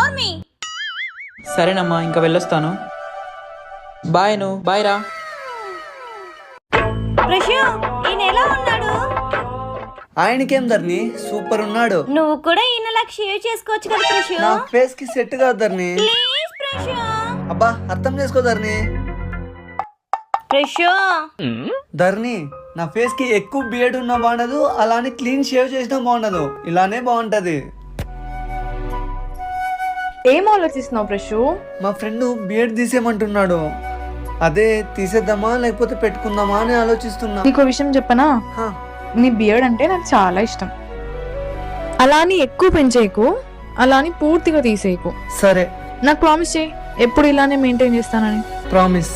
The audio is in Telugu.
నోర్మి. సరేనమ్మా, ఇంకా వెళ్ళొస్తాను. బాయ్. బాయ్ రా. ప్రశు ఈయన ఎలా ఉన్నాడు? ఆయనకేం ధర్ని, సూపర్ ఉన్నాడు. నువ్వు కూడా ఈయనలాగా షేవ్ చేసుకోవచ్చు కదా ప్రశు. నా ఫేస్ కి సెట్ కాదు ధర్ని. ప్లీజ్ ప్రశు. అబ్బా అర్థం చేసుకో ధర్ని. ప్రశు ధర్ని, నా ఫేస్ కి ఎక్కువ బియర్డ్ ఉన్నా బాగుండదు, అలానే క్లీన్ షేవ్ చేసినా బాగుండదు, ఇలానే బాగుంటది. ఏం ఆలోచిస్తున్నావు ప్రశు? మా ఫ్రెండ్ బియర్డ్ తీసేయమంటున్నాడు. అదే తీసేద్దామా లేకపోతే పెట్టుకుందామా అని ఆలోచిస్తున్నా. నీకు విషయం చెప్పనా? హా, నీ బియర్డ్ అంటే నాకు చాలా ఇష్టం. అలా అని ఎక్కువ పెంచేయకు, అలా అని పూర్తిగా తీసేయకు. సరే నాకు ప్రామిస్ చేయి, ఎప్పుడు ఇలానే మెయింటైన్ చేస్తానని. ప్రామిస్.